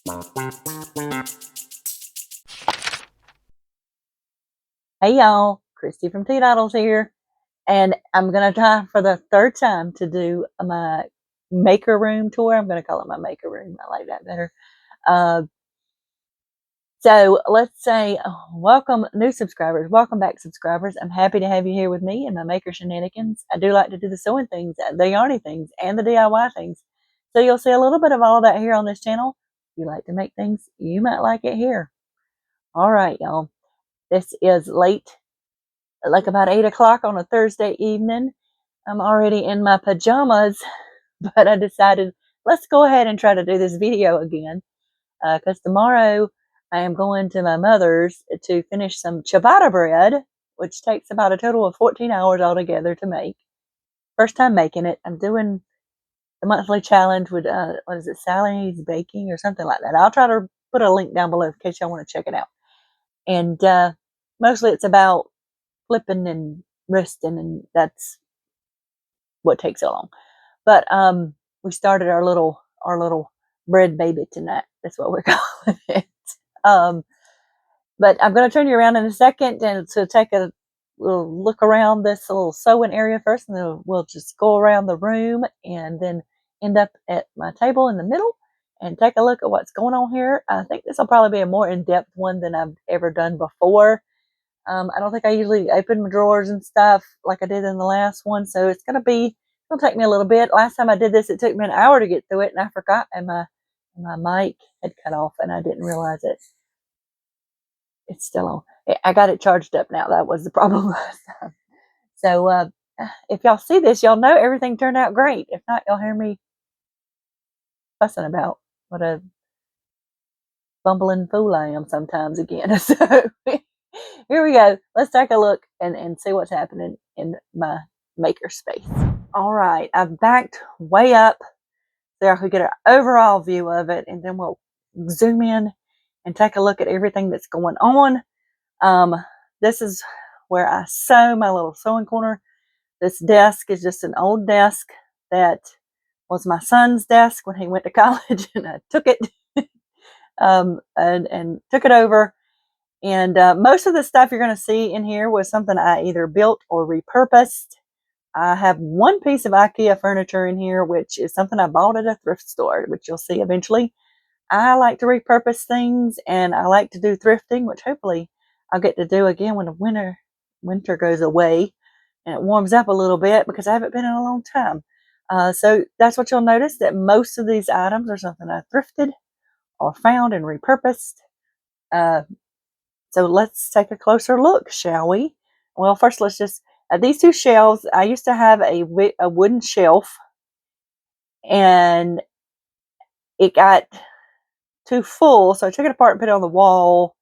Hey y'all, Christy from Teadoddles here, and I'm gonna try for the third time to do my maker room tour. I'm gonna call it my maker room. I like that better. Uh, so let's say, welcome new subscribers, welcome back subscribers. I'm happy to have you here with me and my maker shenanigans. I do like to do the sewing things, the yarny things, and the DIY things. So you'll see a little bit of all of that here on this channel. If you like to make things, you might like it here. All right, y'all. This is late, like about 8 o'clock on a Thursday evening. I'm already in my pajamas, but I decided let's go ahead and try to do this video again, because tomorrow I am going to my mother's to finish some ciabatta bread, which takes about a total of 14 hours altogether to make. First time making it. I'm doing the monthly challenge with, what is it, Sally's Baking or something like that. I'll try to put a link down below in case y'all want to check it out. And mostly it's about flipping and wristing, and that's what takes so long. But we started our little bread baby tonight. That's what we're calling it. But I'm going to turn you around in a second and to take a little look around this little sewing area first, and then we'll just go around the room and then end up at my table in the middle and take a look at what's going on here. I think this will probably be a more in-depth one than I've ever done before. I don't think I usually open my drawers and stuff like I did in the last one, so it's going to take me a little bit. Last time I did this, it took me an hour to get through it, and I forgot, and my mic had cut off, and I didn't realize it. It's still on. I got it charged up now. That was the problem last time. So if y'all see this, y'all know everything turned out great. If not, you'll hear me fussing about what a bumbling fool I am sometimes again. So here we go. Let's take a look and see what's happening in my maker space. All right, I've backed way up so I could get an overall view of it, and then we'll zoom in and take a look at everything that's going on. This is where I sew, my little sewing corner. This desk is just an old desk that was my son's desk when he went to college, and I took it and took it over. And most of the stuff you're going to see in here was something I either built or repurposed. I have one piece of IKEA furniture in here, which is something I bought at a thrift store, which you'll see eventually. I like to repurpose things, and I like to do thrifting, which hopefully I'll get to do again when the winter goes away and it warms up a little bit, because I haven't been in a long time. So that's what you'll notice, that most of these items are something I thrifted or found and repurposed. So let's take a closer look, shall we? Well, first let's just, these two shelves, I used to have a wooden shelf, and it got too full, so I took it apart and put it on the wall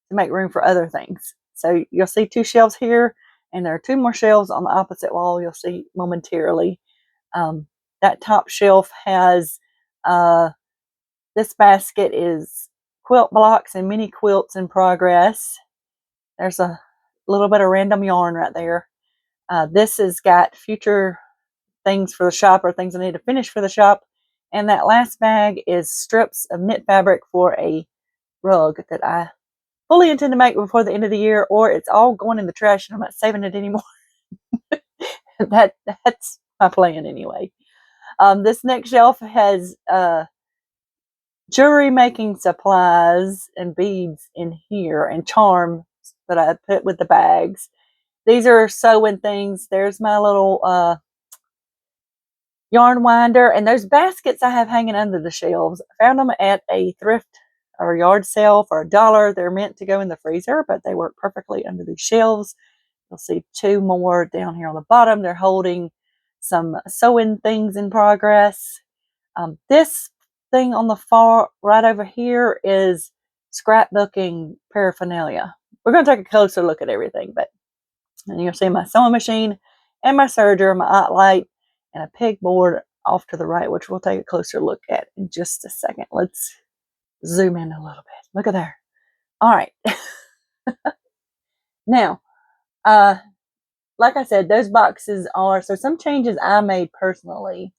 to make room for other things. So you'll see two shelves here, and there are two more shelves on the opposite wall you'll see momentarily. That top shelf has, this basket is quilt blocks and mini quilts in progress. There's a little bit of random yarn right there. This has got future things for the shop, or things I need to finish for the shop. And that last bag is strips of knit fabric for a rug that I fully intend to make before the end of the year, or it's all going in the trash and I'm not saving it anymore. That's my plan anyway. This next shelf has jewelry making supplies and beads in here, and charms that I put with the bags. These are sewing things. There's my little yarn winder, and those baskets I have hanging under the shelves. I found them at a thrift or yard sale for $1. They're meant to go in the freezer, but they work perfectly under these shelves. You'll see two more down here on the bottom. They're holding some sewing things in progress. This thing on the far right over here is scrapbooking paraphernalia. We're going to take a closer look at everything, but you'll see my sewing machine and my serger, my art light, and a pegboard off to the right, which we'll take a closer look at in just a second. Let's zoom in a little bit. Look at there. All right. Now, like I said, those boxes are, so some changes I made personally.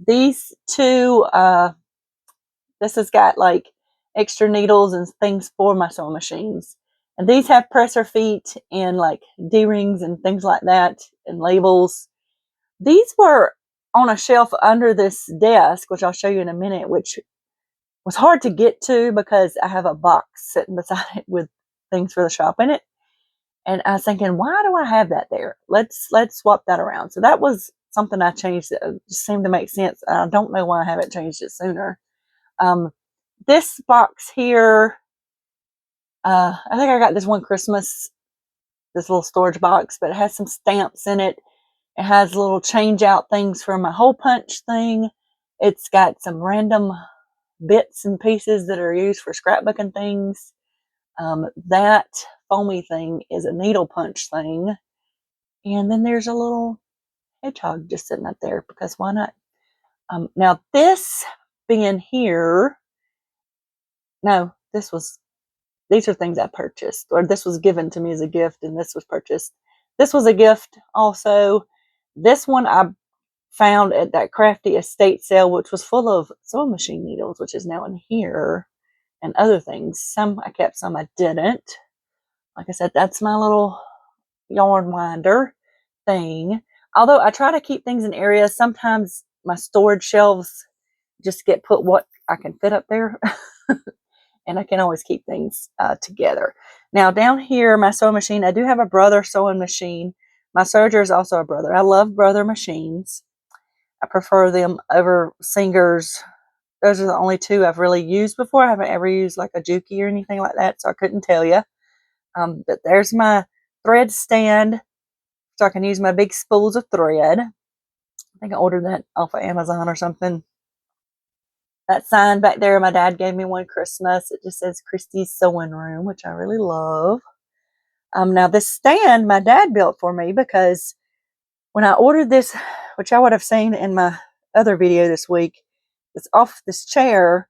These two, this has got like extra needles and things for my sewing machines. And these have presser feet and like D-rings and things like that and labels. These were on a shelf under this desk, which I'll show you in a minute, which was hard to get to because I have a box sitting beside it with things for the shop in it. And I was thinking, why do I have that there? Let's swap that around. So that was something I changed that just seemed to make sense. I don't know why I haven't changed it sooner. This box here, I think I got this one Christmas, this little storage box, but it has some stamps in it. It has little change out things for my hole punch thing. It's got some random bits and pieces that are used for scrapbooking things. That foamy thing is a needle punch thing. And then there's a little hedgehog just sitting up there because why not? Now this bin here, no, these are things I purchased, or this was given to me as a gift and this was purchased. This was a gift also. This one I found at that crafty estate sale, which was full of sewing machine needles, which is now in here, and other things. Some I kept, some I didn't. Like I said, that's my little yarn winder thing. Although I try to keep things in areas, sometimes my storage shelves just get put what I can fit up there. And I can always keep things together. Now down here, my sewing machine, I do have a Brother sewing machine. My serger is also a Brother. I love Brother machines. I prefer them over Singers. Those are the only two I've really used before. I haven't ever used like a Juki or anything like that, so I couldn't tell you. But there's my thread stand, so I can use my big spools of thread. I think I ordered that off of Amazon or something. That sign back there, my dad gave me one Christmas. It just says Christie's Sewing Room, which I really love. Now this stand my dad built for me because when I ordered this, which I would have seen in my other video this week, it's off this chair.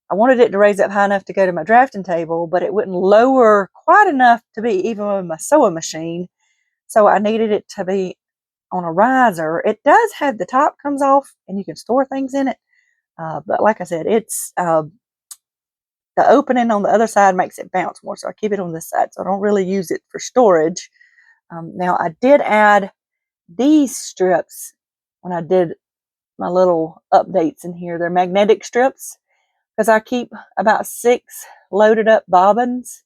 I wanted it to raise up high enough to go to my drafting table, but it wouldn't lower quite enough to be even with my sewing machine. So I needed it to be on a riser. It does have, the top comes off and you can store things in it. But like I said, it's the opening on the other side makes it bounce more. So I keep it on this side. So I don't really use it for storage. Now I did add these strips when I did my little updates in here. They're magnetic strips because I keep about 6 loaded up bobbins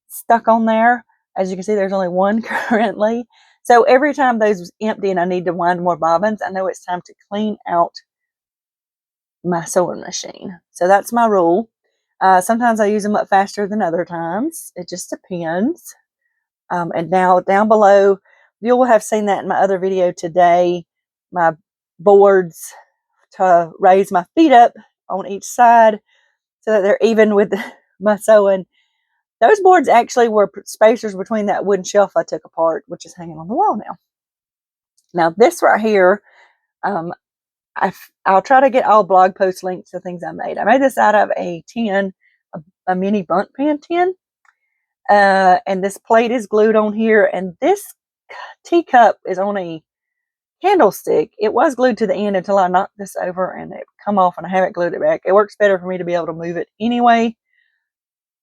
stuck on there. As you can see, there's only one currently. So every time those empty and I need to wind more bobbins, I know it's time to clean out my sewing machine. So that's my rule. Sometimes I use them up faster than other times. It just depends. And now down below, you will have seen that in my other video today, my boards to raise my feet up on each side so that they're even with my sewing. Those boards actually were spacers between that wooden shelf I took apart, which is hanging on the wall now. Now this right here, I'll try to get all blog post links to things I made. I made this out of a tin, a mini bunk pan tin. And this plate is glued on here. And this teacup is on a candlestick. It was glued to the end until I knocked this over and it come off and I haven't glued it back. It works better for me to be able to move it anyway.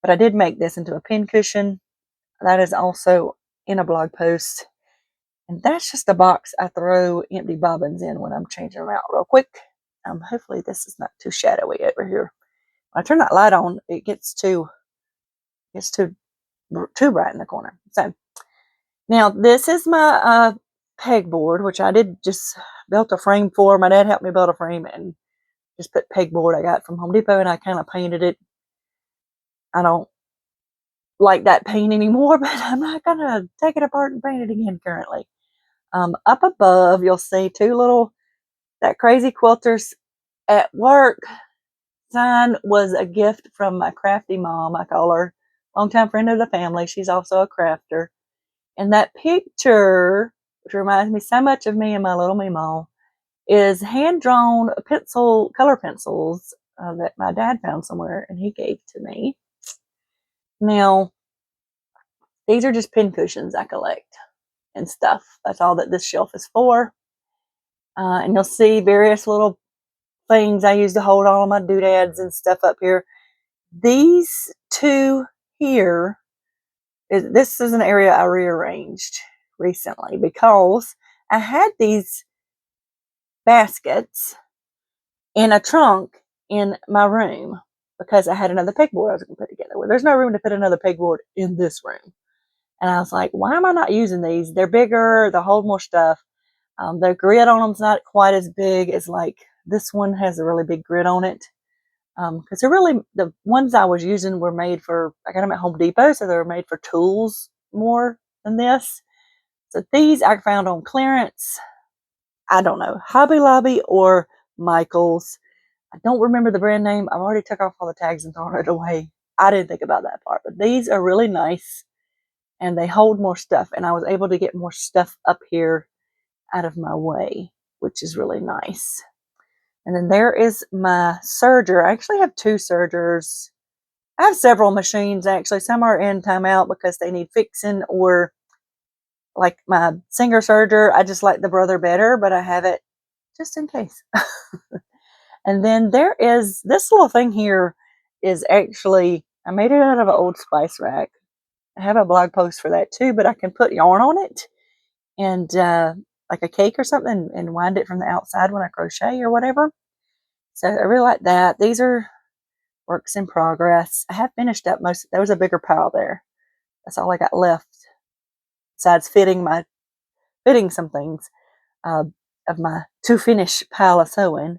But I did make this into a pin cushion. That is also in a blog post. And that's just a box I throw empty bobbins in when I'm changing them out real quick. Hopefully this is not too shadowy over here. When I turn that light on, it gets too bright in the corner. So now this is my pegboard, which I did just built a frame for. My dad helped me build a frame and just put pegboard I got from Home Depot, and I kind of painted it. I don't like that paint anymore, but I'm not gonna take it apart and paint it again currently. Up above, you'll see 2 little, that Crazy Quilters at Work sign was a gift from my crafty mom. I call her longtime friend of the family. She's also a crafter. And that picture, which reminds me so much of me and my little Meemaw, is hand-drawn color pencils that my dad found somewhere and he gave to me. Now, these are just pin cushions I collect and stuff. That's all that this shelf is for. And you'll see various little things I use to hold all of my doodads and stuff up here. these two here, this is an area I rearranged recently because I had these baskets in a trunk in my room because I had another pegboard I was going to put together. Well, there's no room to put another pegboard in this room. And I was like, why am I not using these? They're bigger, they hold more stuff. The grid on them's not quite as big as like this one has a really big grid on it. Because they're really, the ones I was using were made for, I got them at Home Depot, so they were made for tools more than this. So these I found on clearance. I don't know, Hobby Lobby or Michael's. I don't remember the brand name. I've already took off all the tags and thrown it away. I didn't think about that part, but these are really nice and they hold more stuff. And I was able to get more stuff up here out of my way, which is really nice. And then there is my serger. I actually have two sergers. I have several machines actually. Some are in timeout because they need fixing, or like my Singer serger, I just like the Brother better, but I have it just in case. And then there is this little thing here is actually, I made it out of an old spice rack. I have a blog post for that too, but I can put yarn on it and like a cake or something and wind it from the outside when I crochet or whatever. So I really like that. These are works in progress. I have finished up most. There was a bigger pile there. That's all I got left. Besides fitting some things of my to finish pile of sewing.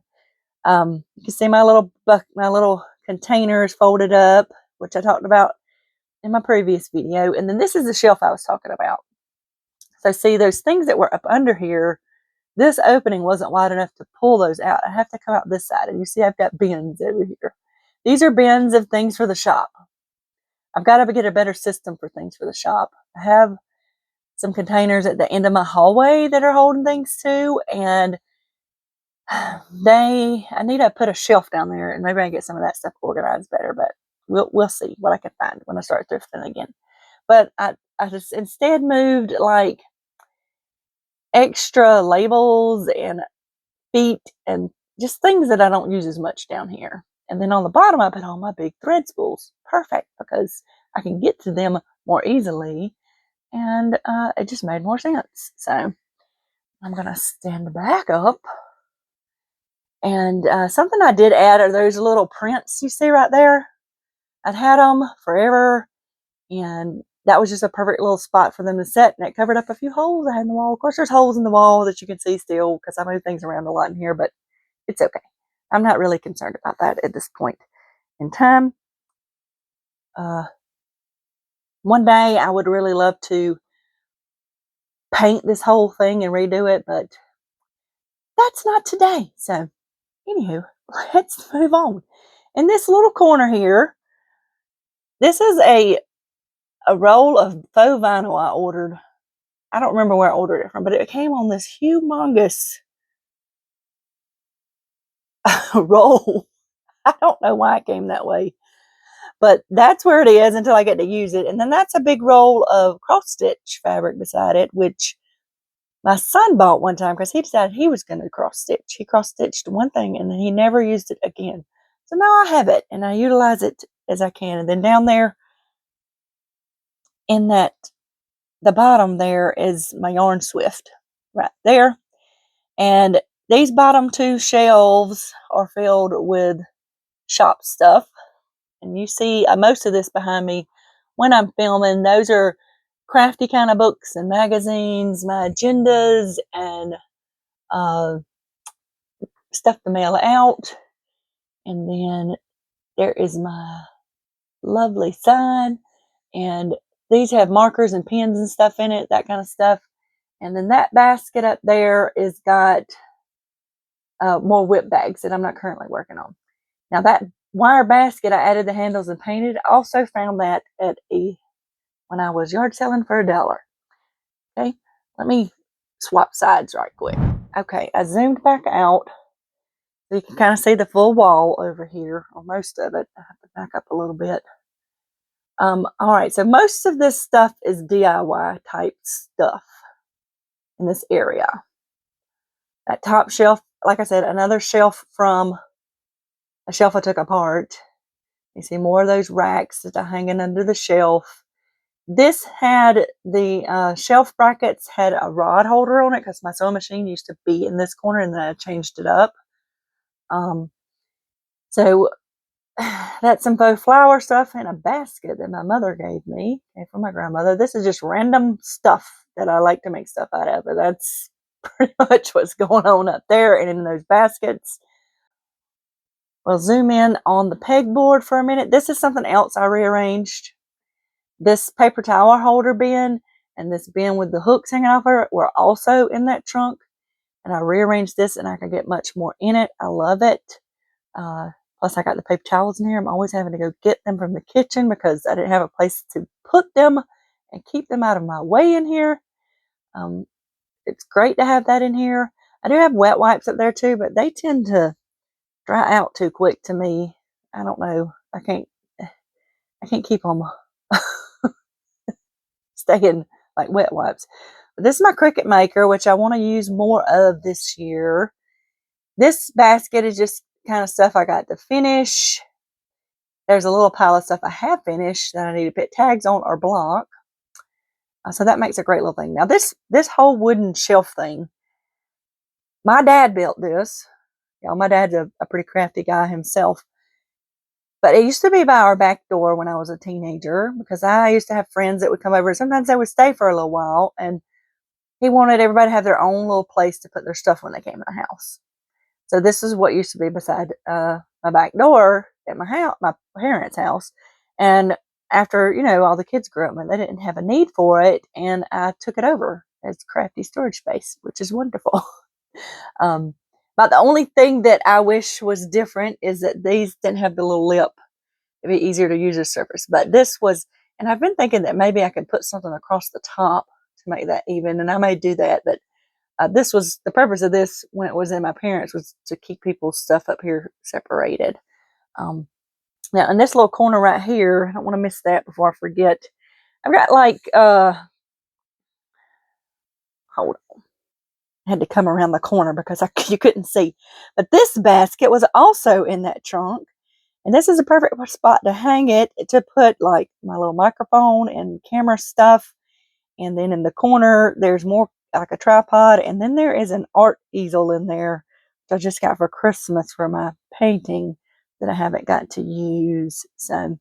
You can see my little containers folded up, which I talked about in my previous video. And then this is the shelf I was talking about. So see those things that were up under here, this opening wasn't wide enough to pull those out. I have to come out this side. And you see I've got bins over here. These are bins of things for the shop. I've got to get a better system for things for the shop. I have some containers at the end of my hallway that are holding things too. And I need to put a shelf down there and maybe I get some of that stuff organized better, but we'll see what I can find when I start thrifting again. But I just instead moved like extra labels and feet and just things that I don't use as much down here. And then on the bottom, I put all my big thread spools. Perfect, because I can get to them more easily. And it just made more sense. So I'm going to stand back up. And something I did add are those little prints you see right there. I'd had them forever. And that was just a perfect little spot for them to sit. And it covered up a few holes I had in the wall. Of course, there's holes in the wall that you can see still because I move things around a lot in here. But it's okay. I'm not really concerned about that at this point in time. One day I would really love to paint this whole thing and redo it, but that's not today. So, anywho, let's move on. In this little corner here, this is a roll of faux vinyl I ordered. I don't remember where I ordered it from, but it came on this humongous roll. I don't know why it came that way, but that's where it is until I get to use it. And then that's a big roll of cross stitch fabric beside it, which my son bought one time because he decided he was going to cross stitch. He cross stitched one thing and then he never used it again. So now I have it and I utilize it as I can. And then down there in the bottom there is my yarn swift right there. And these bottom two shelves are filled with shop stuff. And you see most of this behind me when I'm filming. Those are crafty kind of books and magazines, my agendas, and stuff to mail out. And then there is my lovely sign. And these have markers and pens and stuff in it, that kind of stuff. And then that basket up there is got more whip bags that I'm not currently working on. Now that wire basket, I added the handles and painted. I also found that when I was yard selling for $1. Okay, let me swap sides right quick. Okay, I zoomed back out. So you can kind of see the full wall over here, or most of it. I have to back up a little bit. All right, so most of this stuff is DIY type stuff in this area. That top shelf, like I said, another shelf from a shelf I took apart. You see more of those racks that are hanging under the shelf. This had the shelf brackets had a rod holder on it because my sewing machine used to be in this corner, and then I changed it up. So that's some faux flower stuff in a basket that my mother gave me, came from my grandmother. This is just random stuff that I like to make stuff out of. But that's pretty much what's going on up there and in those baskets. We'll zoom in on the pegboard for a minute. This is something else I rearranged. This paper towel holder bin and this bin with the hooks hanging off of it were also in that trunk. And I rearranged this and I can get much more in it. I love it. Plus I got the paper towels in here. I'm always having to go get them from the kitchen because I didn't have a place to put them and keep them out of my way in here. It's great to have that in here. I do have wet wipes up there too, but they tend to dry out too quick to me. I don't know. I can't keep them staying like wet wipes. But this is my Cricut maker, which I want to use more of this year. This basket is just kind of stuff I got to finish. There's a little pile of stuff I have finished that I need to put tags on or block. So that makes a great little thing. Now this whole wooden shelf thing, my dad built this. My dad's a pretty crafty guy himself. But it used to be by our back door when I was a teenager because I used to have friends that would come over. Sometimes they would stay for a little while, and he wanted everybody to have their own little place to put their stuff when they came to the house. So this is what used to be beside my back door at my parents' house. And after, all the kids grew up and they didn't have a need for it, and I took it over as crafty storage space, which is wonderful. But the only thing that I wish was different is that these didn't have the little lip. It'd be easier to use this surface. But this was, and I've been thinking that maybe I could put something across the top to make that even, and I may do that. But this was the purpose of this when it was in my parents' was to keep people's stuff up here separated. Now in this little corner right here, I don't want to miss that before I forget. I've got like hold on. I had to come around the corner because you couldn't see. But this basket was also in that trunk. And this is a perfect spot to hang it, to put like my little microphone and camera stuff. And then in the corner, there's more like a tripod. And then there is an art easel in there, which I just got for Christmas for my painting that I haven't got to use. So,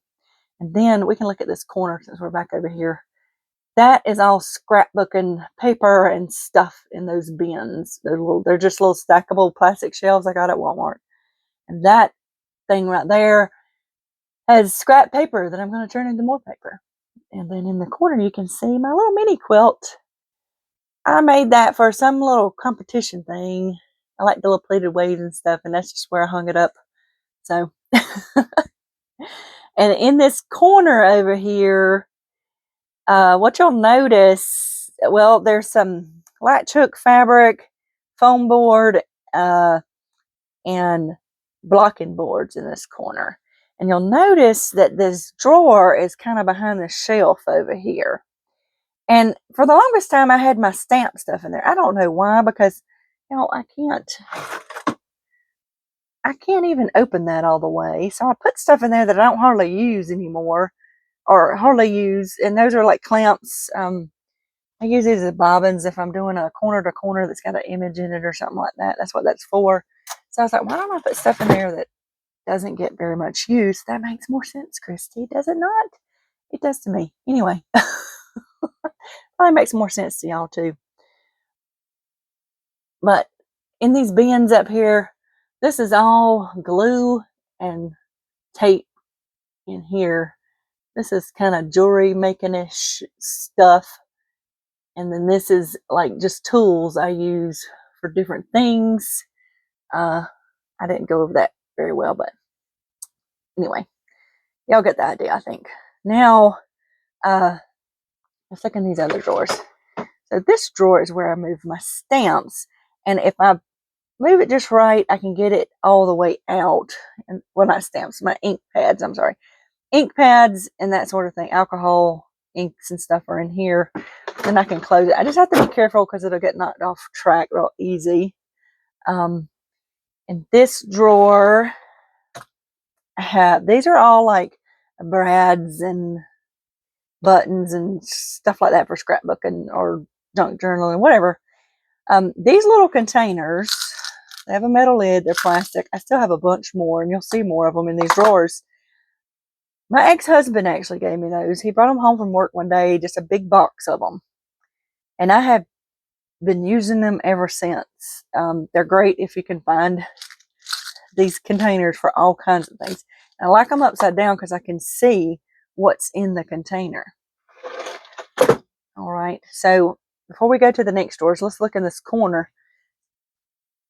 and then we can look at this corner since we're back over here. That is all scrapbooking paper and stuff in those bins. They're just little stackable plastic shelves I got at Walmart. And that thing right there has scrap paper that I'm going to turn into more paper. And then in the corner, you can see my little mini quilt. I made that for some little competition thing. I like the little pleated waves and stuff, and that's just where I hung it up. So, and in this corner over here, what you'll notice, well, there's some latch hook fabric, foam board, and blocking boards in this corner. And you'll notice that this drawer is kind of behind the shelf over here. And for the longest time, I had my stamp stuff in there. I don't know why, because, I can't even open that all the way. So I put stuff in there that I don't hardly use anymore, or hardly use. And those are like clamps. I use these as bobbins if I'm doing a corner to corner that's got an image in it or something like that. That's what that's for. So I was like, why don't I put stuff in there that doesn't get very much use? That makes more sense, Christy. Does it not? It does to me. Anyway, probably makes more sense to y'all too. But in these bins up here, this is all glue and tape in here. This is kind of jewelry making-ish stuff. And then this is like just tools I use for different things. I didn't go over that very well, but anyway, y'all get the idea, I think. Now, let's look in these other drawers. So this drawer is where I move my stamps. And if I move it just right, I can get it all the way out. And well, not stamps, my ink pads, I'm sorry. Ink pads and that sort of thing. Alcohol, inks and stuff are in here. Then I can close it. I just have to be careful because it'll get knocked off track real easy. In this drawer, these are all like brads and buttons and stuff like that for scrapbooking or junk journaling, whatever. These little containers, they have a metal lid, they're plastic. I still have a bunch more, and you'll see more of them in these drawers. My ex-husband actually gave me those. He brought them home from work one day, just a big box of them. And I have been using them ever since. They're great if you can find these containers for all kinds of things. And I like them upside down because I can see what's in the container. All right, so before we go to the next drawers, let's look in this corner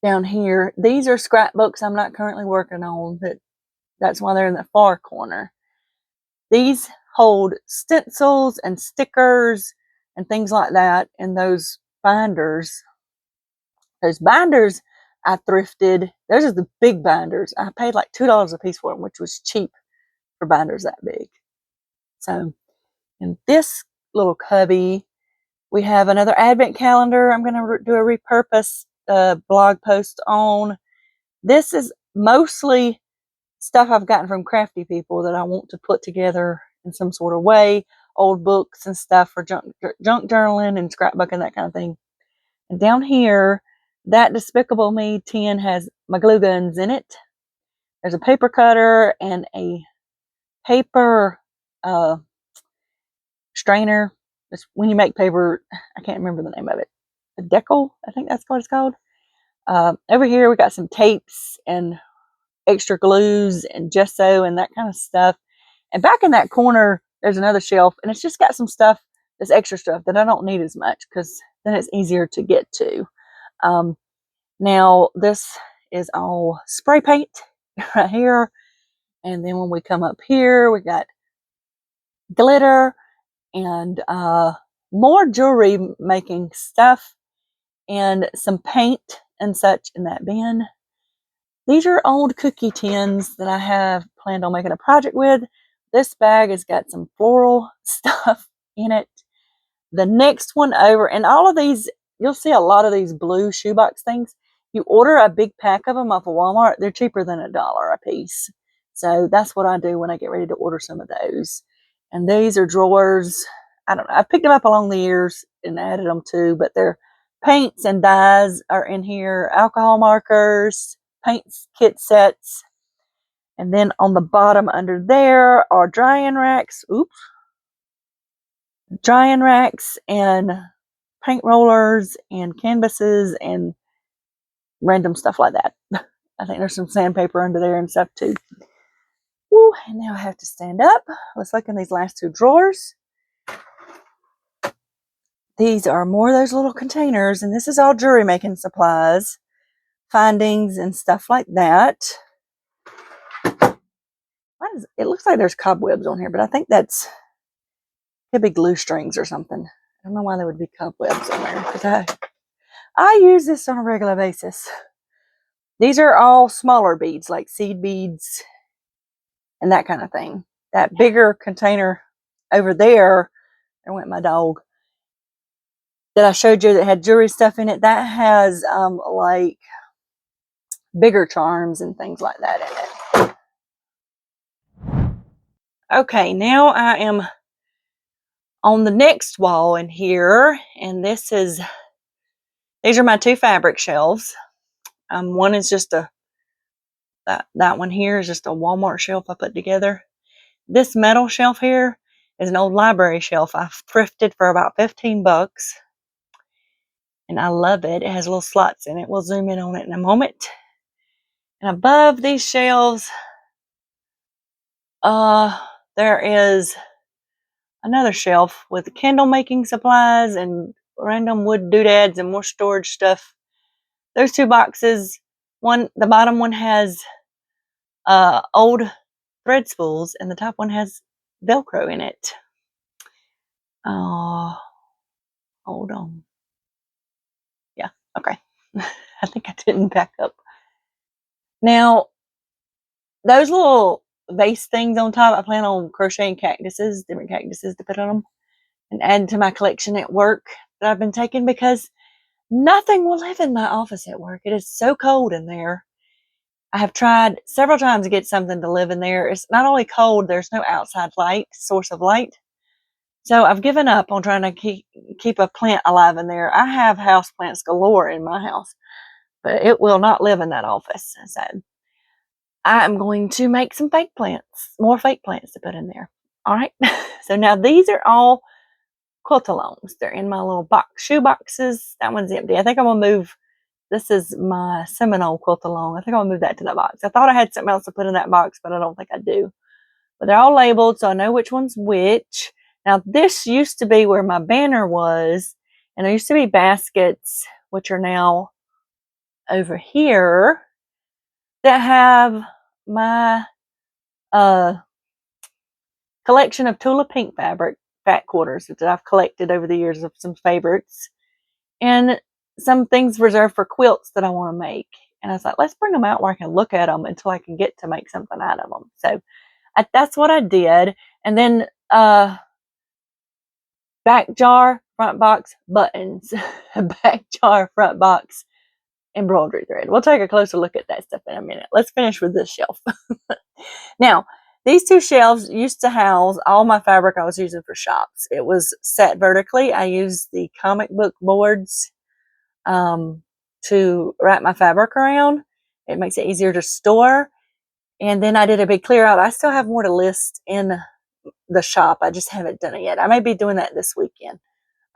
down here. These are scrapbooks I'm not currently working on. That's why they're in the far corner. These hold stencils and stickers and things like that in those binders. Those binders I thrifted. Those are the big binders. I paid like $2 a piece for them, which was cheap for binders that big. So in this little cubby, we have another advent calendar I'm going to do a repurpose blog post on. This is mostly stuff I've gotten from crafty people that I want to put together in some sort of way. Old books and stuff for junk journaling and scrapbooking, that kind of thing. And down here, that Despicable Me tin has my glue guns in it. There's a paper cutter and a paper strainer. It's when you make paper, I can't remember the name of it. A decal, I think that's what it's called. Over here, we got some tapes and extra glues and gesso and that kind of stuff. And back in that corner, there's another shelf, and it's just got some stuff, this extra stuff that I don't need as much because then it's easier to get to. Now, this is all spray paint right here. And then when we come up here, we got glitter and more jewelry making stuff and some paint and such in that bin. These are old cookie tins that I have planned on making a project with. This bag has got some floral stuff in it. The next one over, and all of these, you'll see a lot of these blue shoebox things. You order a big pack of them off of Walmart, they're cheaper than $1 a piece. So that's what I do when I get ready to order some of those. And these are drawers. I don't know. I picked them up along the years and added them too, but they're paints and dyes are in here, alcohol markers, paint kit sets. And then on the bottom under there are drying racks. Oops. Drying racks and paint rollers and canvases and random stuff like that. I think there's some sandpaper under there and stuff too. Woo, and now I have to stand up. Let's look in these last two drawers. These are more of those little containers, and this is all jewelry making supplies, findings, and stuff like that. It looks like there's cobwebs on here, but I think that's could be glue strings or something. I don't know why there would be cobwebs on there because I use this on a regular basis. These are all smaller beads, like seed beads and that kind of thing. That bigger container over there went my dog, that I showed you that had jewelry stuff in it, that has like bigger charms and things like that in it. Okay, now I am on the next wall in here, and these are my two fabric shelves. One is just that one here is just a Walmart shelf I put together. This metal shelf here is an old library shelf I thrifted for about $15. And I love it. It has little slots in it. We'll zoom in on it in a moment. And above these shelves, there is another shelf with candle making supplies and random wood doodads and more storage stuff. Those two boxes, the bottom one has old thread spools, and the top one has Velcro in it. Hold on. Yeah, okay. I think I didn't back up. Now, those little vase things on top, I plan on crocheting cactuses, different cactuses to put on them, and add to my collection at work that I've been taking because nothing will live in my office at work. It is so cold in there. I have tried several times to get something to live in there. It's not only cold, there's no outside source of light. So I've given up on trying to keep a plant alive in there. I have house plants galore in my house, but it will not live in that office. So I'm going to make some fake plants, more fake plants to put in there. All right. So now these are all quiltalongs. They're in my little shoe boxes. That one's empty. I think I'm going to move. This is my Seminole quiltalong. I think I'll move that to that box. I thought I had something else to put in that box, but I don't think I do. But they're all labeled, so I know which one's which. Now, this used to be where my banner was, and there used to be baskets, which are now over here, that have my collection of Tula Pink fabric fat quarters that I've collected over the years of some favorites, and some things reserved for quilts that I want to make. And I was like, let's bring them out where I can look at them until I can get to make something out of them. So that's what I did. And then back jar, front box, buttons, back jar, front box, embroidery thread. We'll take a closer look at that stuff in a minute. Let's finish with this shelf. Now, these two shelves used to house all my fabric I was using for shops. It was set vertically. I used the comic book boards to wrap my fabric around. It makes it easier to store. And then I did a big clear out. I still have more to list in the shop. I just haven't done it yet. I may be doing that this weekend.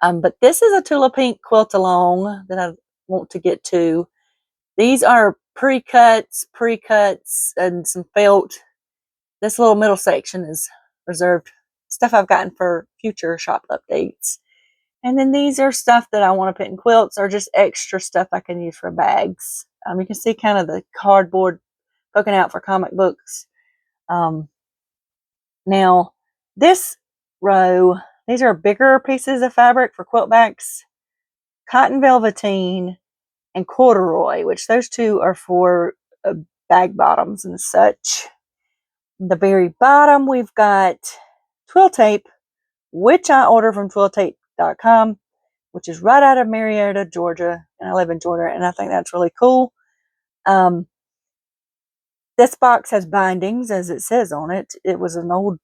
But this is a Tula Pink quilt along that I want to get to. These are pre-cuts, and some felt. This little middle section is reserved stuff I've gotten for future shop updates. And then these are stuff that I want to put in quilts or just extra stuff I can use for bags. You can see kind of the cardboard poking out for comic books. Now, this row, these are bigger pieces of fabric for quilt backs, cotton velveteen, and corduroy, which those two are for bag bottoms and such. The very bottom, we've got twill tape, which I order from twilltape.com, which is right out of Marietta, Georgia. And I live in Georgia, and I think that's really cool. This box has bindings, as it says on it. It was an old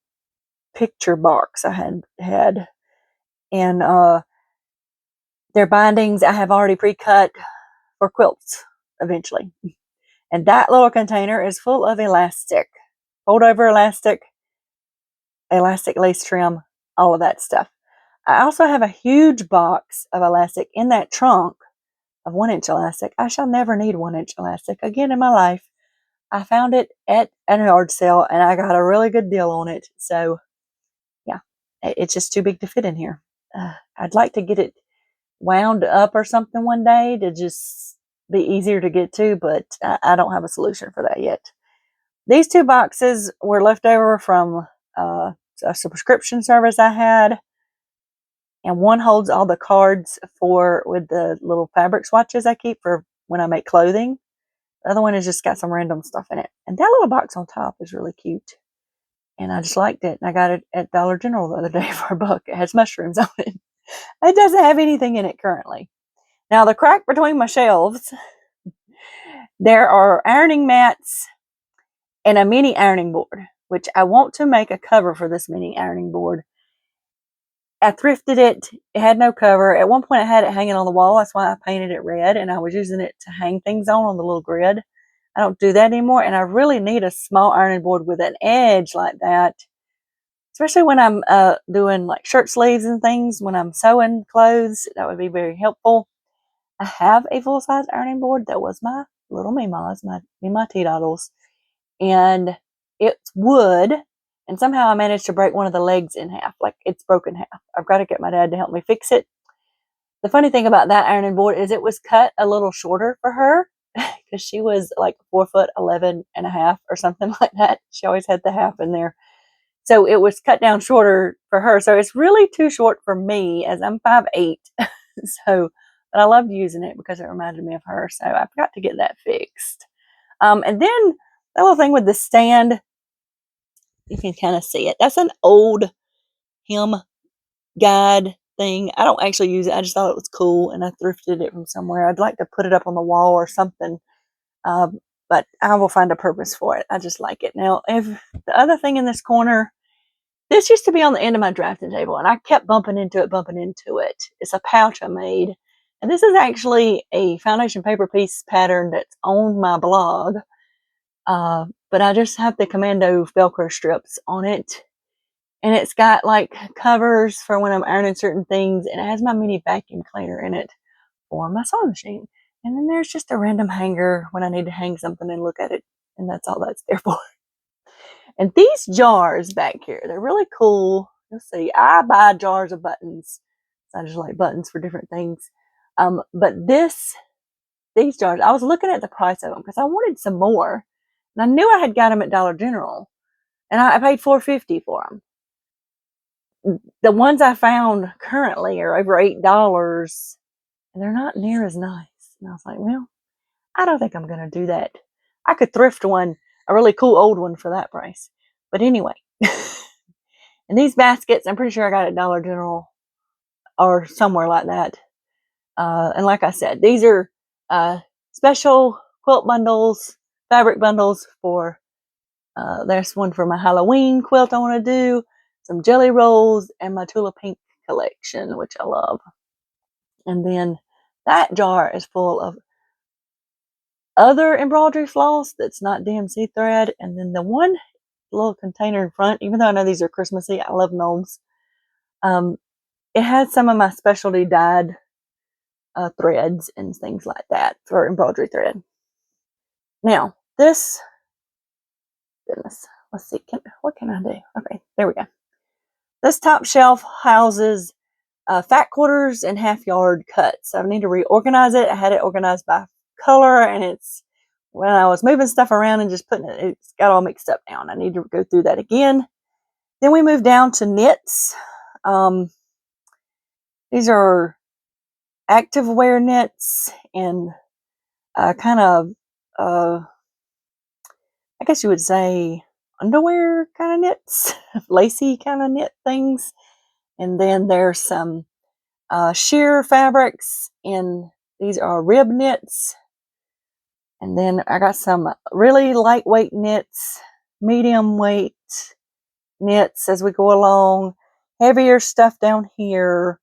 picture box I had. And their bindings I have already pre-cut for quilts eventually. And that little container is full of elastic. Fold over elastic lace trim, all of that stuff. I also have a huge box of elastic in that trunk of 1-inch elastic. I shall never need 1-inch elastic again in my life. I found it at a yard sale and I got a really good deal on it. So yeah, it's just too big to fit in here. I'd like to get it wound up or something one day to just be easier to get to, but I don't have a solution for that yet. These two boxes were left over from a subscription service I had, and one holds all the cards with the little fabric swatches I keep for when I make clothing. The other one has just got some random stuff in it. And that little box on top is really cute. And I just liked it. And I got it at Dollar General the other day for $1. It has mushrooms on it. It doesn't have anything in it currently. Now, the crack between my shelves, there are ironing mats and a mini ironing board, which I want to make a cover for this mini ironing board. I thrifted it. It had no cover. At one point, I had it hanging on the wall. That's why I painted it red, and I was using it to hang things on the little grid. I don't do that anymore, and I really need a small ironing board with an edge like that, especially when I'm doing like shirt sleeves and things. When I'm sewing clothes, that would be very helpful. I have a full-size ironing board that was my little Mima's, my Teadoddles, and it's wood. And somehow I managed to break one of the legs in half. Like, it's broken half. I've got to get my dad to help me fix it. The funny thing about that ironing board is it was cut a little shorter for her because she was like 4'11" and a half or something like that. She always had the half in there. So it was cut down shorter for her. So it's really too short for me as I'm 5'8". But I loved using it because it reminded me of her. So I forgot to get that fixed. And then the little thing with the stand, you can kind of see it. That's an old hem guide thing. I don't actually use it. I just thought it was cool and I thrifted it from somewhere. I'd like to put it up on the wall or something. but I will find a purpose for it. I just like it. Now, if the other thing in this corner, this used to be on the end of my drafting table, and I kept bumping into it. It's a pouch I made, and this is actually a foundation paper piece pattern that's on my blog, but I just have the commando Velcro strips on it, and it's got like covers for when I'm ironing certain things, and it has my mini vacuum cleaner in it for my sewing machine. And then there's just a random hanger when I need to hang something and look at it, and that's all that's there for. And these jars back here, they're really cool. You'll see, I buy jars of buttons. So I just like buttons for different things. But these jars, I was looking at the price of them because I wanted some more. And I knew I had got them at Dollar General. And I paid $4.50 for them. The ones I found currently are over $8. And they're not near as nice. And I was like, well, I don't think I'm going to do that. I could thrift one, a really cool old one for that price. But anyway. And these baskets, I'm pretty sure I got at Dollar General or somewhere like that. And like I said, these are special quilt bundles, fabric bundles for, there's one for my Halloween quilt I want to do, some jelly rolls, and my Tula Pink collection, which I love. And then that jar is full of other embroidery floss that's not DMC thread. And then the one little container in front, even though I know these are Christmassy, I love gnomes. It has some of my specialty dyed threads and things like that for embroidery thread. Now, this, goodness, let's see, what can I do? Okay, there we go. This top shelf houses fat quarters and half yard cuts. So I need to reorganize it. I had it organized by color, and it's, when I was moving stuff around and just putting it, it's got all mixed up now, and I need to go through that again. Then we move down to knits. These are active wear knits and kind of, I guess you would say, underwear kind of knits, lacy kind of knit things. And then there's some sheer fabrics, and these are rib knits. And then I got some really lightweight knits, medium weight knits as we go along, heavier stuff down here.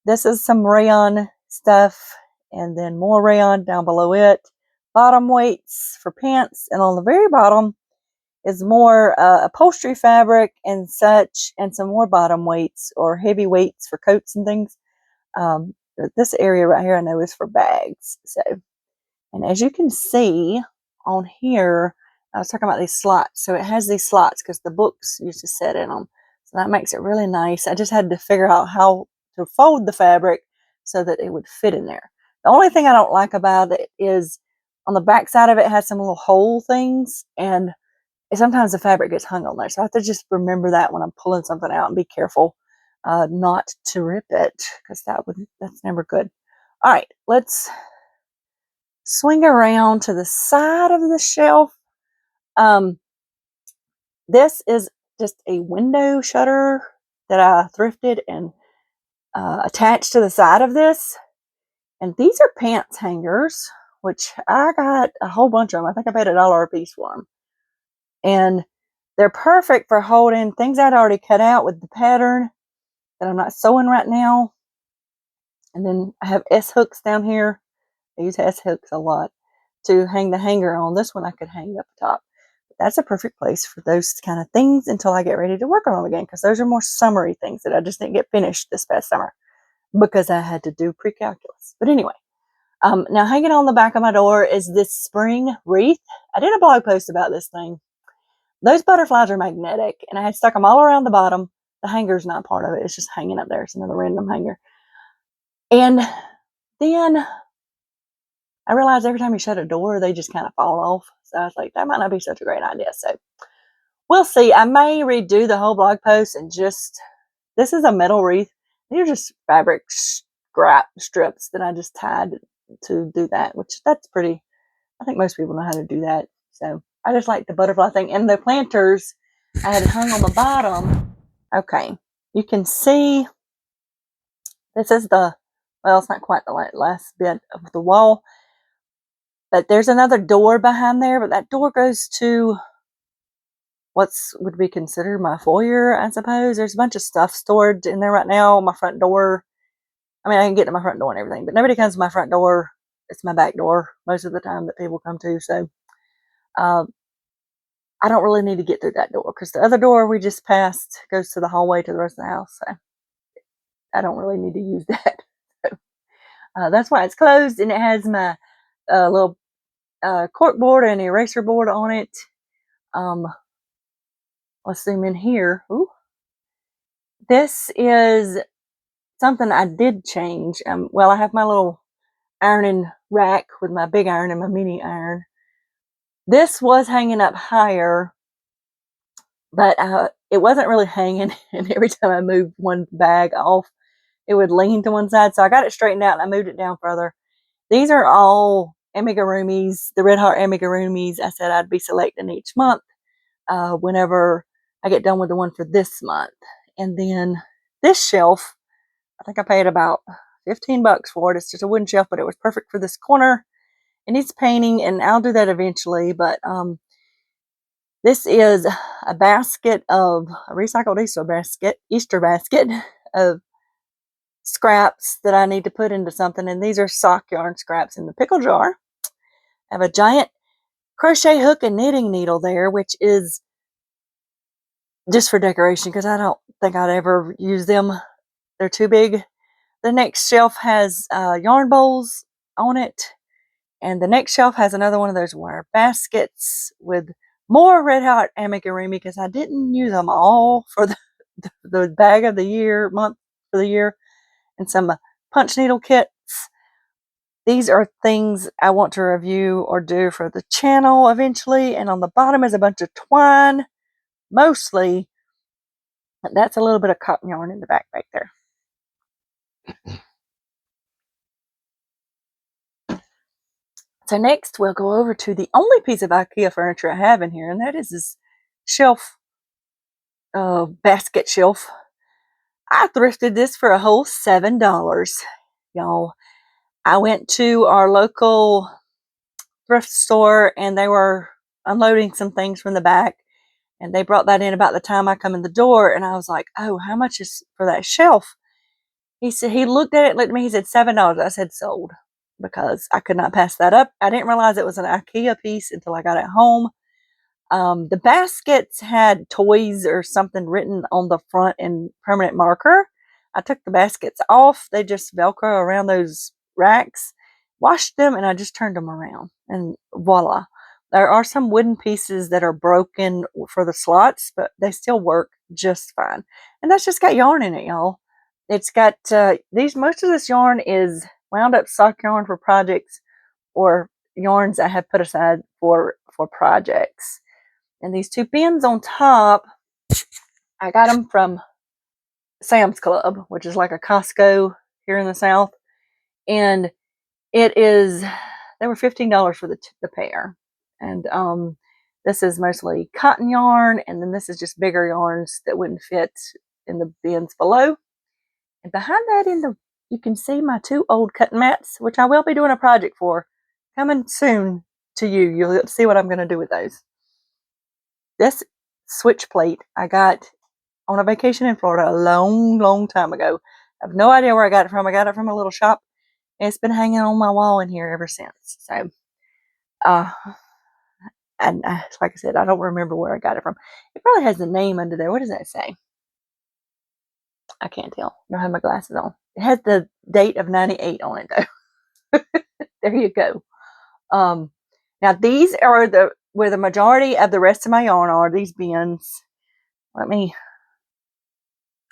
This is some rayon stuff, and then more rayon down below it. Bottom weights for pants, and on the very bottom is more upholstery fabric and such, and some more bottom weights or heavy weights for coats and things. This area right here I know is for bags. So, and as you can see on here, I was talking about these slots. So it has these slots because the books used to sit in them. So that makes it really nice. I just had to figure out how to fold the fabric so that it would fit in there. The only thing I don't like about it is on the back side of it has some little hole things, and sometimes the fabric gets hung on there. So I have to just remember that when I'm pulling something out and be careful not to rip it, because that's never good. All right, let's swing around to the side of the shelf. This is just a window shutter that I thrifted and attached to the side of this. And these are pants hangers, which I got a whole bunch of them. I think I paid $1 a piece for them. And they're perfect for holding things I'd already cut out with the pattern that I'm not sewing right now. And then I have S hooks down here. I use S hooks a lot to hang the hanger on. This one I could hang up top. But that's a perfect place for those kind of things until I get ready to work on them again, because those are more summery things that I just didn't get finished this past summer because I had to do pre-calculus. But anyway, now hanging on the back of my door is this spring wreath. I did a blog post about this thing. Those butterflies are magnetic, and I had stuck them all around the bottom. The hanger's not part of it. It's just hanging up there. It's another random hanger. And then I realized every time you shut a door, they just kind of fall off. So I was like, that might not be such a great idea. So we'll see. I may redo the whole blog post and just, this is a metal wreath. These are just fabric scrap strips that I just tied to do that, which that's pretty, I think most people know how to do that. So I just like the butterfly thing. And the planters I had hung on the bottom. Okay, you can see this is the, well, it's not quite the last bit of the wall. But there's another door behind there, but that door goes to would be considered my foyer, I suppose. There's a bunch of stuff stored in there right now. My front door, I mean, I can get to my front door and everything, but nobody comes to my front door. It's my back door most of the time that people come to. So I don't really need to get through that door because the other door we just passed goes to the hallway to the rest of the house. So I don't really need to use that. So, that's why it's closed, and it has my little cork board and eraser board on it. Let's zoom in here. Ooh. This is something I did change. Well, I have my little ironing rack with my big iron and my mini iron. This was hanging up higher, but it wasn't really hanging. And every time I moved one bag off, it would lean to one side. So I got it straightened out and I moved it down further. These are all amigurumis, the Red Heart amigurumis I said I'd be selecting each month whenever I get done with the one for this month. And then this shelf, I think I paid about $15 for it. It's just a wooden shelf, but it was perfect for this corner. It needs painting, and I'll do that eventually. But this is a basket of a recycled Easter basket of scraps that I need to put into something. And these are sock yarn scraps in the pickle jar. I have a giant crochet hook and knitting needle there, which is just for decoration because I don't think I'd ever use them. They're too big. The next shelf has yarn bowls on it. And the next shelf has another one of those wire baskets with more Red Heart amigurumi because I didn't use them all for the bag of the year, month for the year, and some punch needle kits. These are things I want to review or do for the channel eventually. And on the bottom is a bunch of twine, mostly. That's a little bit of cotton yarn in the back right there. So next we'll go over to the only piece of IKEA furniture I have in here, and that is this shelf, basket shelf. I thrifted this for a whole $7, y'all. I went to our local thrift store and they were unloading some things from the back, and they brought that in about the time I come in the door, and I was like, oh, how much is for that shelf? He said, he looked at it, looked at me, he said $7. I said sold, because I could not pass that up. I didn't realize it was an IKEA piece until I got it home. The baskets had toys or something written on the front in permanent marker. I took the baskets off. They just Velcro around those racks, washed them, and I just turned them around, and voila. There are some wooden pieces that are broken for the slots, but they still work just fine. And that's just got yarn in it, y'all. It's got most of this yarn is wound up sock yarn for projects or yarns I have put aside for projects. And these two bins on top, I got them from Sam's Club, which is like a Costco here in the South. And they were $15 for the pair. And this is mostly cotton yarn, and then this is just bigger yarns that wouldn't fit in the bins below. And behind that you can see my two old cutting mats, which I will be doing a project for, coming soon to you. You'll see what I'm going to do with those. This switch plate I got on a vacation in Florida a long, long time ago. I have no idea where I got it from. I got it from a little shop, and it's been hanging on my wall in here ever since. So, and like I said, I don't remember where I got it from. It probably has the name under there. What does that say? I can't tell. I don't have my glasses on. It has the date of 98 on it, though. There you go. Now these are where the majority of the rest of my yarn are. These bins.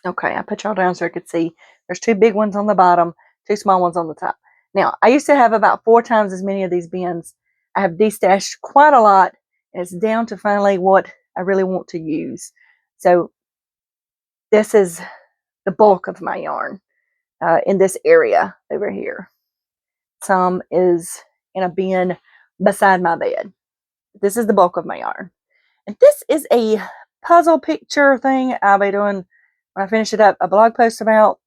Okay, I put y'all down so I could see. There's two big ones on the bottom, two small ones on the top. Now, I used to have about 4 times as many of these bins. I have destashed quite a lot, and it's down to finally what I really want to use. So this is the bulk of my yarn in this area over here. Some is in a bin beside my bed. This is the bulk of my yarn. And this is a puzzle picture thing I'll be doing when I finish it up, a blog post about.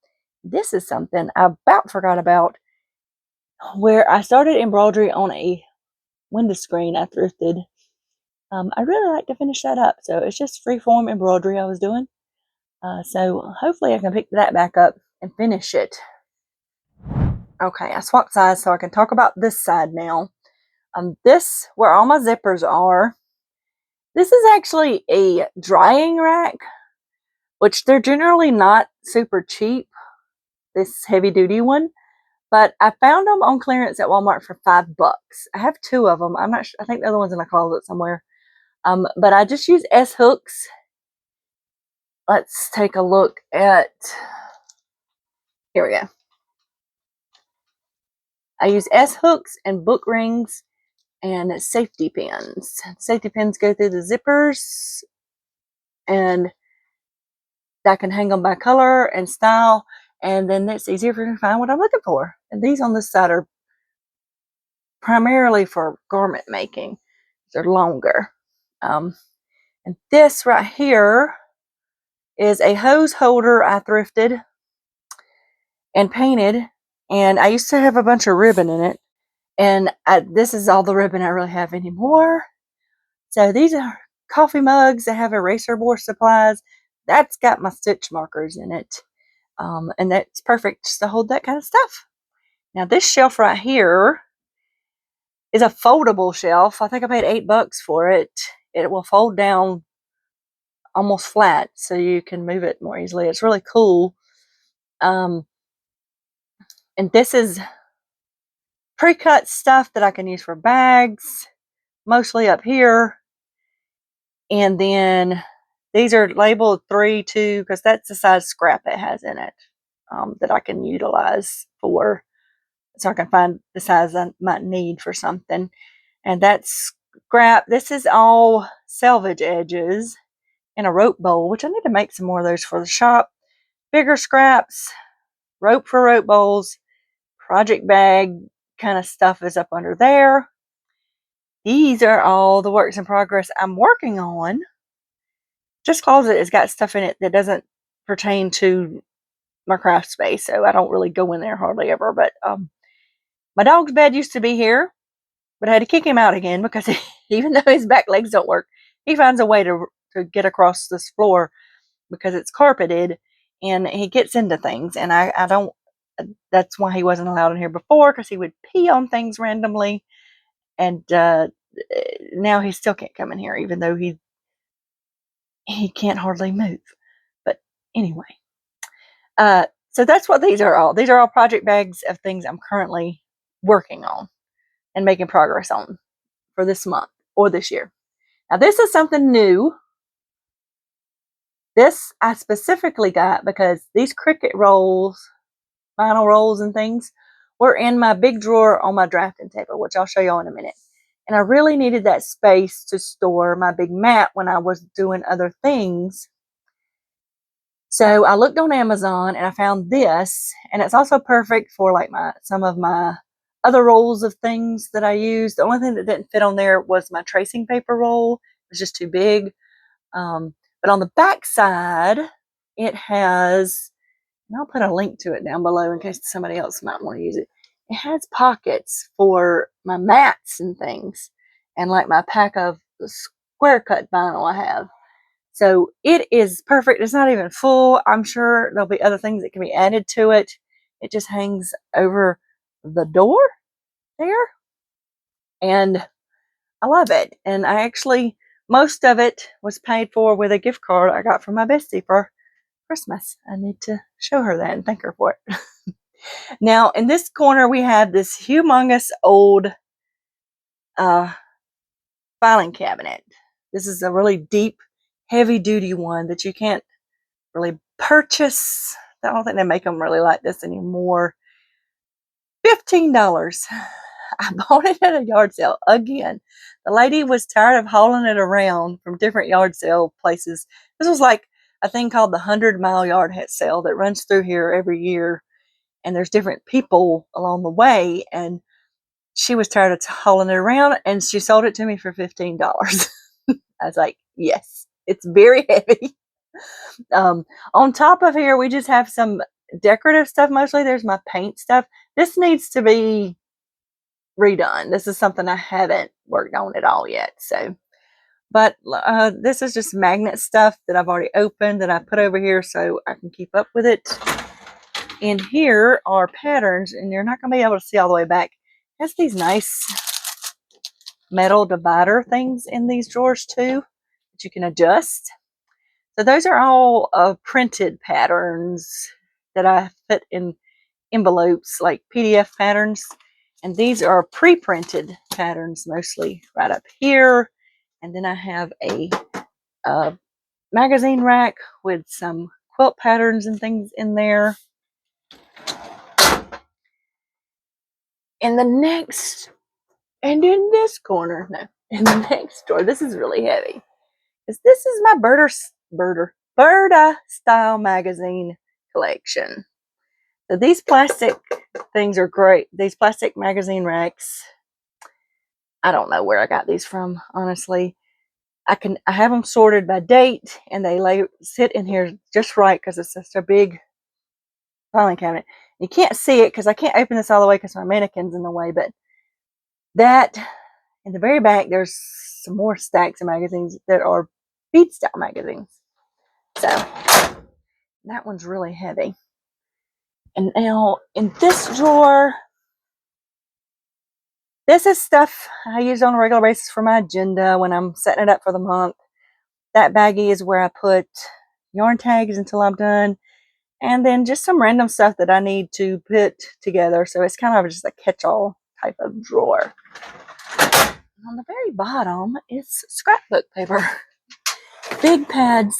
This is something I about forgot about, where I started embroidery on a window screen I thrifted. I really like to finish that up. So it's just freeform embroidery I was doing. So hopefully I can pick that back up and finish it. Okay, I swapped sides so I can talk about this side now. This, where all my zippers are, this is actually a drying rack, which they're generally not super cheap, this heavy duty one. But I found them on clearance at Walmart for $5. I have two of them. I'm not sure. I think the other one's in a closet somewhere. But I just use S hooks. Let's take a look at, here we go. I use S hooks and book rings and safety pins. Safety pins go through the zippers, and I can hang them by color and style, and then it's easier for me to find what I'm looking for. And these on this side are primarily for garment making. They're longer. And this right here is a hose holder I thrifted and painted, and I used to have a bunch of ribbon in it, and this is all the ribbon I really have anymore. So these are coffee mugs that have eraser board supplies. That's got my stitch markers in it, and that's perfect just to hold that kind of stuff. Now this shelf right here is a foldable shelf. I think I paid $8 for it. It will fold down almost flat, so you can move it more easily. It's really cool. And this is pre-cut stuff that I can use for bags, mostly up here. And then these are labeled 3, 2, because that's the size scrap it has in it, that I can utilize for, so I can find the size I might need for something. And that's scrap. This is all selvage edges in a rope bowl, which I need to make some more of those for the shop. Bigger scraps, rope for rope bowls, project bag kind of stuff is up under there. These are all the works in progress I'm working on. Just closet has got stuff in it that doesn't pertain to my craft space, so I don't really go in there hardly ever. But my dog's bed used to be here, but I had to kick him out again because even though his back legs don't work, he finds a way to get across this floor because it's carpeted, and he gets into things, and I don't. That's why he wasn't allowed in here before, because he would pee on things randomly, and now he still can't come in here, even though he can't hardly move. But anyway, so that's what these are all. These are all project bags of things I'm currently working on and making progress on for this month or this year. Now this is something new. This I specifically got because these Cricut rolls, vinyl rolls and things, were in my big drawer on my drafting table, which I'll show you all in a minute. And I really needed that space to store my big mat when I was doing other things. So I looked on Amazon and I found this, and it's also perfect for like some of my other rolls of things that I use. The only thing that didn't fit on there was my tracing paper roll. It was just too big. But on the back side, it has, and I'll put a link to it down below in case somebody else might want to use it. It has pockets for my mats and things, and like my pack of square cut vinyl I have. So it is perfect. It's not even full. I'm sure there'll be other things that can be added to it. It just hangs over the door there, and I love it. And I actually, most of it was paid for with a gift card I got from my bestie for Christmas. I need to show her that and thank her for it. Now, in this corner, we have this humongous old filing cabinet. This is a really deep, heavy-duty one that you can't really purchase. I don't think they make them really like this anymore. $15. I bought it at a yard sale again. The lady was tired of hauling it around from different yard sale places. This was like a thing called the 100-mile yard sale that runs through here every year, and there's different people along the way, and she was tired of hauling it around, and she sold it to me for $15. I was like, yes, it's very heavy. On top of here, we just have some decorative stuff mostly. There's my paint stuff. This needs to be redone. This is something I haven't worked on at all yet. So, but this is just magnet stuff that I've already opened that I put over here so I can keep up with it. And here are patterns, and you're not going to be able to see all the way back. It has these nice metal divider things in these drawers too that you can adjust. So those are all printed patterns that I put in envelopes, like PDF patterns. And these are pre-printed patterns mostly right up here. And then I have a magazine rack with some quilt patterns and things in there. In the next, and in this corner, no, in the next drawer, this is really heavy. This is my Berta style magazine collection. So these plastic things are great. These plastic magazine racks, I don't know where I got these from, honestly. I have them sorted by date, and they sit in here just right because it's just a big filing cabinet. You can't see it because I can't open this all the way because my mannequin's in the way, but that in the very back, there's some more stacks of magazines that are bead style magazines. So that one's really heavy. And now in this drawer, this is stuff I use on a regular basis for my agenda when I'm setting it up for the month. That baggie is where I put yarn tags until I'm done. And then just some random stuff that I need to put together. So it's kind of just a catch-all type of drawer. And on the very bottom is scrapbook paper. Big pads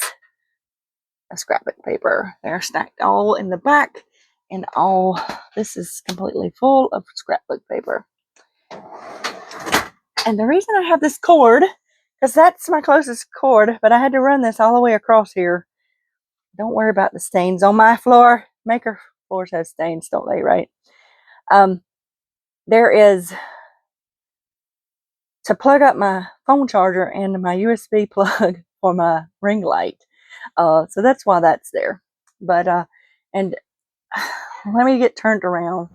of scrapbook paper. They're stacked all in the back. And all this is completely full of scrapbook paper. And the reason I have this cord, because that's my closest cord, but I had to run this all the way across here. Don't worry about the stains on my floor. Maker floors have stains, don't they, right? There is to plug up my phone charger and my USB plug for my ring light. So that's why that's there. But, and let me get turned around.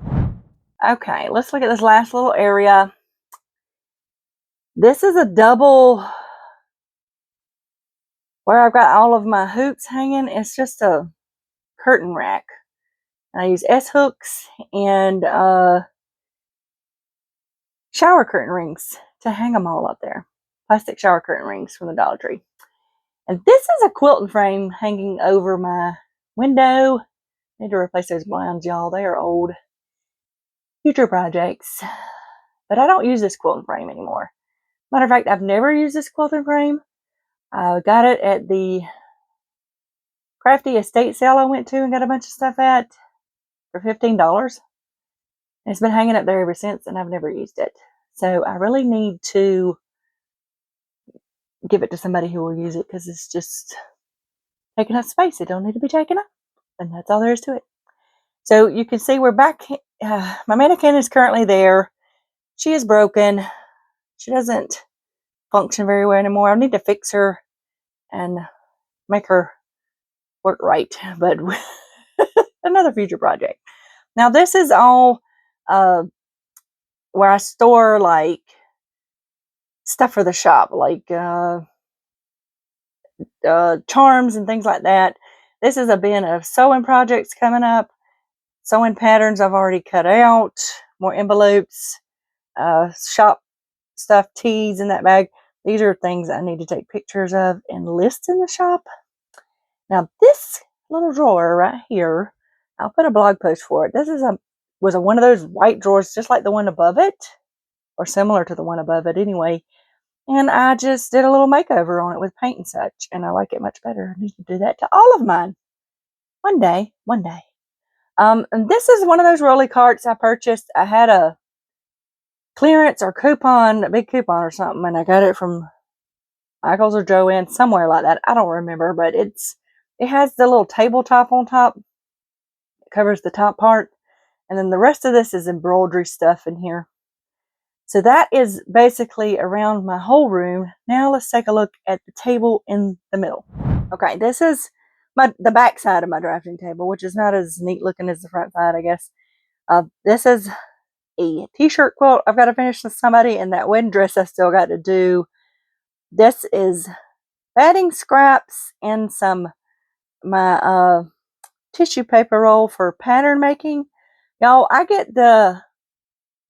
Okay, let's look at this last little area. This is a double where I've got all of my hoops hanging. It's just a curtain rack. And I use S-hooks and shower curtain rings to hang them all up there. Plastic shower curtain rings from the Dollar Tree. And this is a quilting frame hanging over my window. Need to replace those blinds, y'all. They are old. Future projects. But I don't use this quilting frame anymore. Matter of fact, I've never used this quilting frame. I got it at the crafty estate sale I went to and got a bunch of stuff at for $15. And it's been hanging up there ever since, and I've never used it. So I really need to give it to somebody who will use it because it's just taking up space. It don't need to be taken up. And that's all there is to it. So you can see we're back. My mannequin is currently there. She is broken. She doesn't function very well anymore. I need to fix her and make her work right. But another future project. Now this is all where I store like stuff for the shop, like charms and things like that. This is a bin of sewing projects coming up. Sewing patterns I've already cut out. More envelopes. Shop stuff, teas in that bag. These are things I need to take pictures of and list in the shop. Now this little drawer right here, I'll put a blog post for it. This is was one of those white drawers just like the one above it, or similar to the one above it anyway. And I just did a little makeover on it with paint and such, and I like it much better. I need to do that to all of mine. One day. And this is one of those rolly carts I purchased. I had a clearance or coupon, a big coupon or something, and I got it from Michael's or Joanne, somewhere like that. I don't remember, but it has the little tabletop on top. It covers the top part, and then the rest of this is embroidery stuff in here. So that is basically around my whole room. Now let's take a look at the table in the middle. Okay, this is the back side of my drafting table, which is not as neat looking as the front side, I guess. This is a t-shirt quilt I've got to finish with somebody, and that wedding dress I still got to do. This is batting scraps and my tissue paper roll for pattern making. Y'all, I get the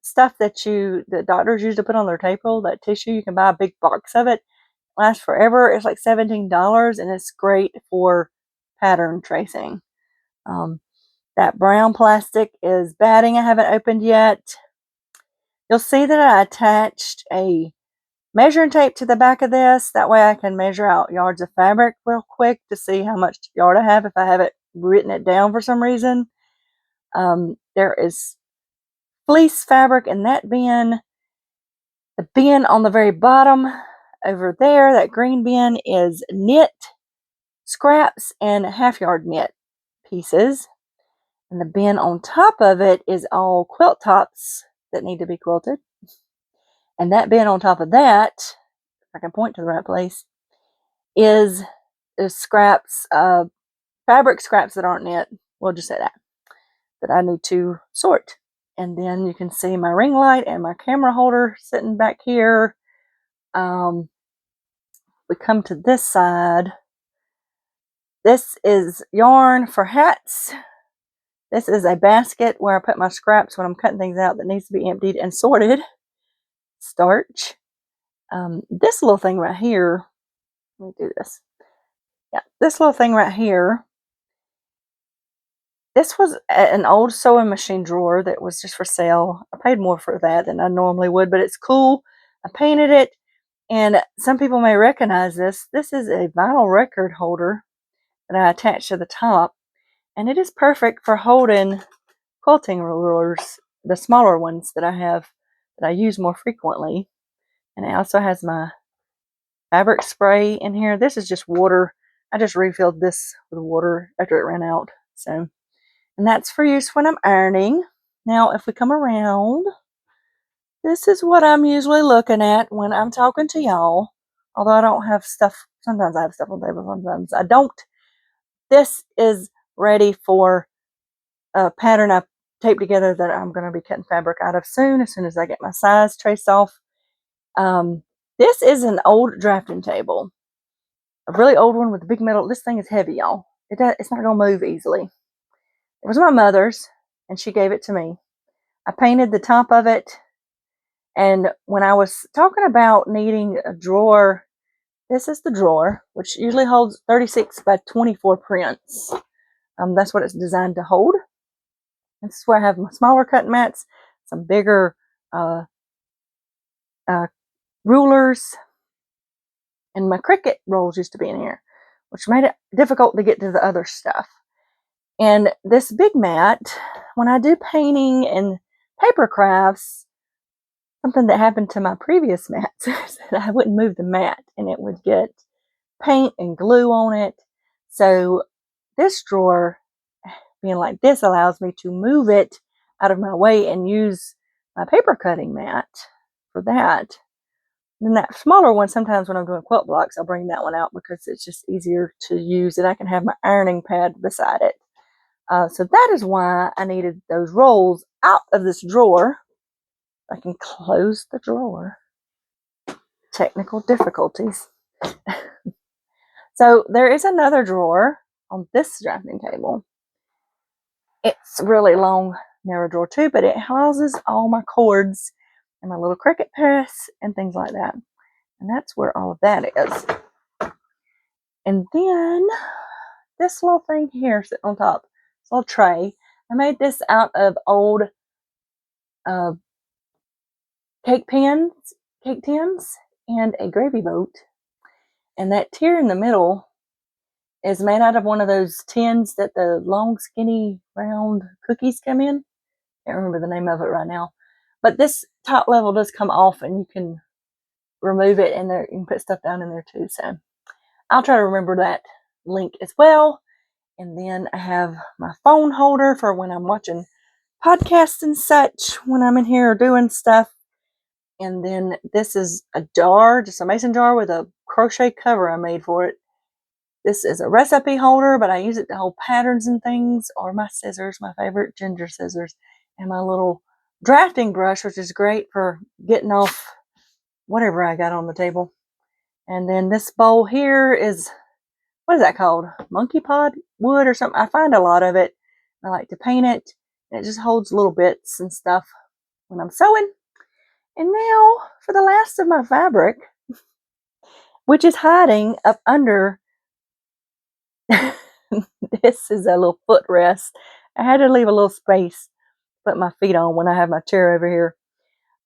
stuff that the doctors use to put on their table, that tissue. You can buy a big box of it. Lasts forever. It's like $17, and it's great for pattern tracing. That brown plastic is batting I haven't opened yet. You'll see that I attached a measuring tape to the back of this. That way I can measure out yards of fabric real quick to see how much yard I have if I haven't written it down for some reason. There is fleece fabric in that bin. The bin on the very bottom over there, that green bin, is knit scraps and half-yard knit pieces. And the bin on top of it is all quilt tops that need to be quilted. And that bin on top of that, if I can point to the right place, is scraps, fabric scraps that aren't knit. We'll just say that I need to sort. And then you can see my ring light and my camera holder sitting back here. We come to this side. This is yarn for hats. This is a basket where I put my scraps when I'm cutting things out that needs to be emptied and sorted. Starch. This little thing right here, let me do this. Yeah, this little thing right here, this was an old sewing machine drawer that was just for sale. I paid more for that than I normally would, but it's cool. I painted it, and some people may recognize this. This is a vinyl record holder that I attached to the top, and it is perfect for holding quilting rulers, the smaller ones that I have, that I use more frequently. And it also has my fabric spray in here. This is just water. I just refilled this with water after it ran out. So, and that's for use when I'm ironing. Now, if we come around, this is what I'm usually looking at when I'm talking to y'all. Although I don't have stuff. Sometimes I have stuff on the table, sometimes I don't. This is ready for a pattern I taped together that I'm going to be cutting fabric out of soon as I get my size traced off. This is an old drafting table. A really old one with a big metal. This thing is heavy, y'all. It's not going to move easily. It was my mother's, and she gave it to me. I painted the top of it, and when I was talking about needing a drawer, this is the drawer, which usually holds 36 by 24 prints. That's what it's designed to hold. This is where I have my smaller cutting mats, some bigger rulers, and my Cricut rolls used to be in here, which made it difficult to get to the other stuff. And this big mat, when I do painting and paper crafts, something that happened to my previous mats is that I wouldn't move the mat and it would get paint and glue on it. So this drawer, being like this, allows me to move it out of my way and use my paper cutting mat for that. And then that smaller one, sometimes when I'm doing quilt blocks, I'll bring that one out because it's just easier to use, and I can have my ironing pad beside it. So that is why I needed those rolls out of this drawer. I can close the drawer. Technical difficulties. So there is another drawer on this drafting table. It's really long, narrow drawer too, but it houses all my cords and my little Cricut press and things like that. And that's where all of that is. And then this little thing here sitting on top, this little tray. I made this out of old cake tins, and a gravy boat. And that tier in the middle is made out of one of those tins that the long, skinny, round cookies come in. Can't remember the name of it right now. But this top level does come off, and you can remove it, and there you can put stuff down in there too. So I'll try to remember that link as well. And then I have my phone holder for when I'm watching podcasts and such, when I'm in here doing stuff. And then this is a jar, just a mason jar with a crochet cover I made for it. This is a recipe holder, but I use it to hold patterns and things, or my scissors, my favorite ginger scissors, and my little drafting brush, which is great for getting off whatever I got on the table. And then this bowl here is, what is that called? Monkey pod wood or something. I find a lot of it. I like to paint it. And it just holds little bits and stuff when I'm sewing. And now for the last of my fabric, which is hiding up under. This is a little footrest. I had to leave a little space to put my feet on when I have my chair over here.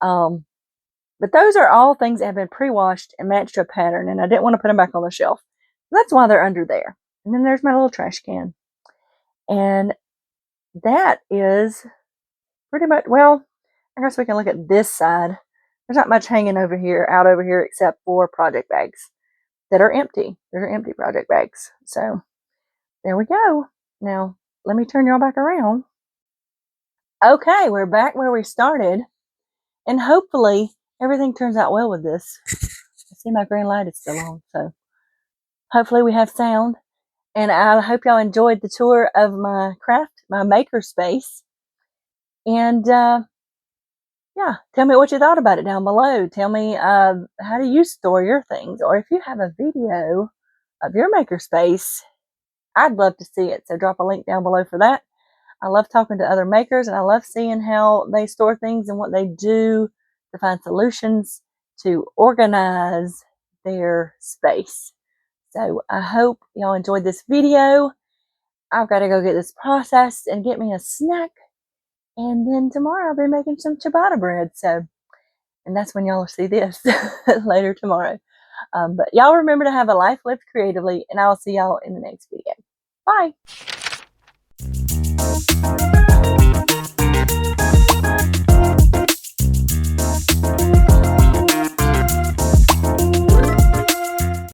But those are all things that have been pre-washed and matched to a pattern, and I didn't want to put them back on the shelf. That's why they're under there. And then there's my little trash can. And that is pretty much, well, I guess we can look at this side. There's not much hanging over here, out over here, except for project bags that are empty. Those are empty project bags. So there we go. Now, let me turn y'all back around. Okay, we're back where we started. And hopefully everything turns out well with this. I see my green light is still on, so hopefully we have sound. And I hope y'all enjoyed the tour of my craft, my maker space. And yeah, tell me what you thought about it down below. Tell me how do you store your things, or if you have a video of your maker space, I'd love to see it. So drop a link down below for that. I love talking to other makers, and I love seeing how they store things and what they do to find solutions to organize their space. So I hope y'all enjoyed this video. I've got to go get this processed and get me a snack. And then tomorrow I'll be making some ciabatta bread. So, and that's when y'all will see this later tomorrow. But y'all remember to have a life lived creatively, and I will see y'all in the next video. Bye.